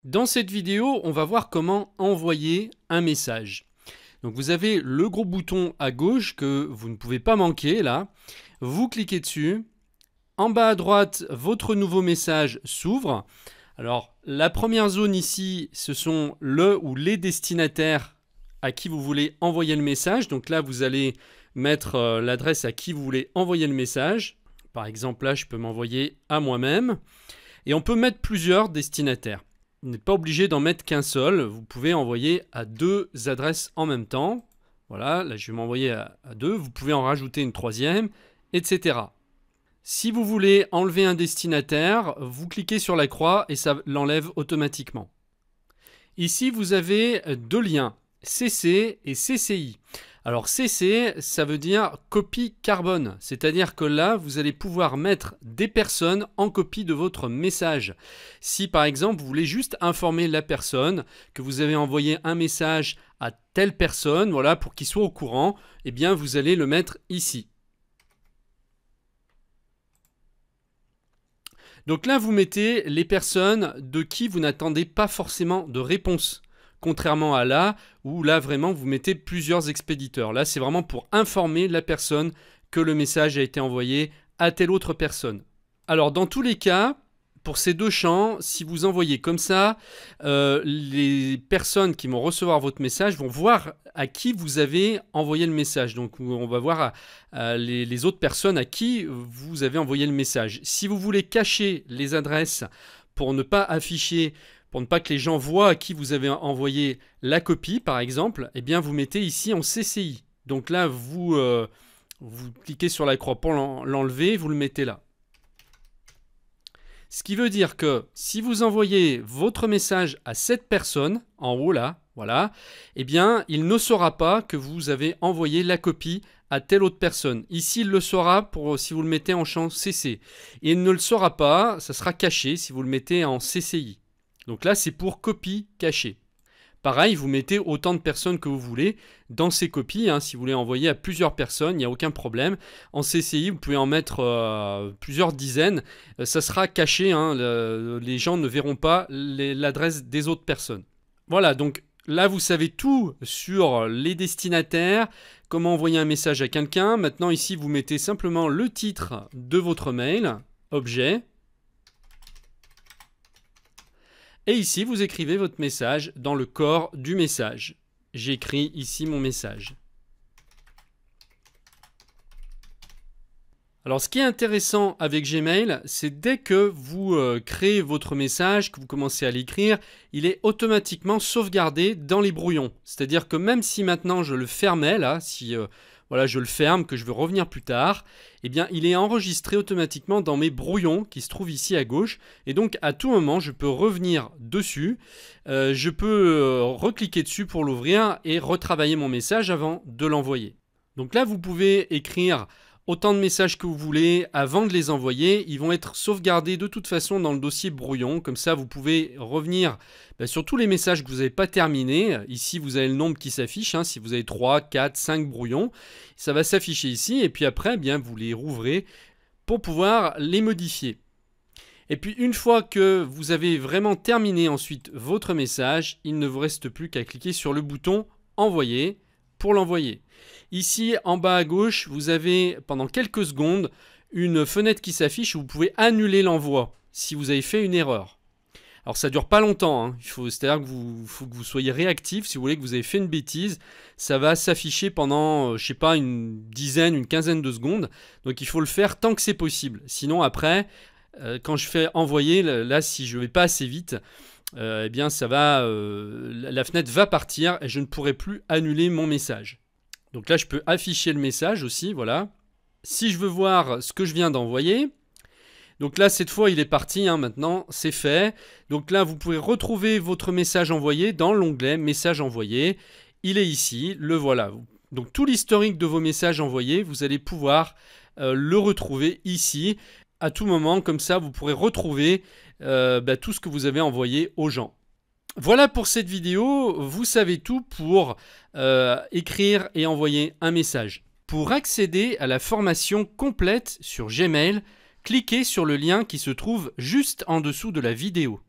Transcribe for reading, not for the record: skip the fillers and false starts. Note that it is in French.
Dans cette vidéo, on va voir comment envoyer un message. Donc vous avez le gros bouton à gauche que vous ne pouvez pas manquer là. Vous cliquez dessus. En bas à droite, votre nouveau message s'ouvre. Alors la première zone ici, ce sont le ou les destinataires à qui vous voulez envoyer le message. Donc là, vous allez mettre l'adresse à qui vous voulez envoyer le message. Par exemple, là, je peux m'envoyer à moi-même. Et on peut mettre plusieurs destinataires. Vous n'êtes pas obligé d'en mettre qu'un seul. Vous pouvez envoyer à deux adresses en même temps. Voilà, là, je vais m'envoyer à deux. Vous pouvez en rajouter une troisième, etc. Si vous voulez enlever un destinataire, vous cliquez sur la croix et ça l'enlève automatiquement. Ici, vous avez deux liens, CC et CCI. Alors CC, ça veut dire copie carbone, c'est-à-dire que là, vous allez pouvoir mettre des personnes en copie de votre message. Si par exemple, vous voulez juste informer la personne que vous avez envoyé un message à telle personne, voilà, pour qu'il soit au courant, eh bien vous allez le mettre ici. Donc là, vous mettez les personnes de qui vous n'attendez pas forcément de réponse. Contrairement à là, où là vraiment vous mettez plusieurs expéditeurs. Là, c'est vraiment pour informer la personne que le message a été envoyé à telle autre personne. Alors dans tous les cas, pour ces deux champs, si vous envoyez comme ça, les personnes qui vont recevoir votre message vont voir à qui vous avez envoyé le message. Donc on va voir les autres personnes à qui vous avez envoyé le message. Si vous voulez cacher les adresses pour ne pas afficher, pour ne pas que les gens voient à qui vous avez envoyé la copie, par exemple, eh bien vous mettez ici en CCI. Donc là, vous cliquez sur la croix pour l'enlever, vous le mettez là. Ce qui veut dire que si vous envoyez votre message à cette personne, en haut là, voilà, eh bien, il ne saura pas que vous avez envoyé la copie à telle autre personne. Ici, il le saura si vous le mettez en champ CC. Et il ne le saura pas, ça sera caché si vous le mettez en CCI. Donc là, c'est pour copie cachée. Pareil, vous mettez autant de personnes que vous voulez dans ces copies. Si vous voulez envoyer à plusieurs personnes, il n'y a aucun problème. En CCI, vous pouvez en mettre plusieurs dizaines. Ça sera caché. Les gens ne verront pas l'adresse des autres personnes. Voilà, donc là, vous savez tout sur les destinataires, comment envoyer un message à quelqu'un. Maintenant, ici, vous mettez simplement le titre de votre mail, objet. Et ici, vous écrivez votre message dans le corps du message. J'écris ici mon message. Alors, ce qui est intéressant avec Gmail, c'est dès que vous créez votre message, que vous commencez à l'écrire, il est automatiquement sauvegardé dans les brouillons. C'est-à-dire que même si maintenant je le fermais, là, si voilà, je le ferme, que je veux revenir plus tard, eh bien, il est enregistré automatiquement dans mes brouillons qui se trouvent ici à gauche. Et donc, à tout moment, je peux revenir dessus. Je peux recliquer dessus pour l'ouvrir et retravailler mon message avant de l'envoyer. Donc là, vous pouvez écrire autant de messages que vous voulez avant de les envoyer. Ils vont être sauvegardés de toute façon dans le dossier brouillon. Comme ça, vous pouvez revenir sur tous les messages que vous n'avez pas terminés. Ici, vous avez le nombre qui s'affiche. Si vous avez 3, 4, 5 brouillons, ça va s'afficher ici. Et puis après, vous les rouvrez pour pouvoir les modifier. Et puis, une fois que vous avez vraiment terminé ensuite votre message, il ne vous reste plus qu'à cliquer sur le bouton « Envoyer » pour l'envoyer. Ici, en bas à gauche, vous avez pendant quelques secondes une fenêtre qui s'affiche où vous pouvez annuler l'envoi si vous avez fait une erreur. Alors ça ne dure pas longtemps, c'est-à-dire qu'il faut que vous soyez réactif. Si vous voulez que vous avez fait une bêtise, ça va s'afficher pendant, je sais pas, une dizaine, une quinzaine de secondes. Donc il faut le faire tant que c'est possible. Sinon après, quand je fais envoyer, là si je ne vais pas assez vite, eh bien la fenêtre va partir et je ne pourrai plus annuler mon message. Donc là, je peux afficher le message aussi, voilà. Si je veux voir ce que je viens d'envoyer, donc là, cette fois, il est parti, maintenant, c'est fait. Donc là, vous pouvez retrouver votre message envoyé dans l'onglet « Message envoyé ». Il est ici, le voilà. Donc tout l'historique de vos messages envoyés, vous allez pouvoir le retrouver ici. À tout moment, comme ça, vous pourrez retrouver tout ce que vous avez envoyé aux gens. Voilà pour cette vidéo, vous savez tout pour écrire et envoyer un message. Pour accéder à la formation complète sur Gmail, cliquez sur le lien qui se trouve juste en dessous de la vidéo.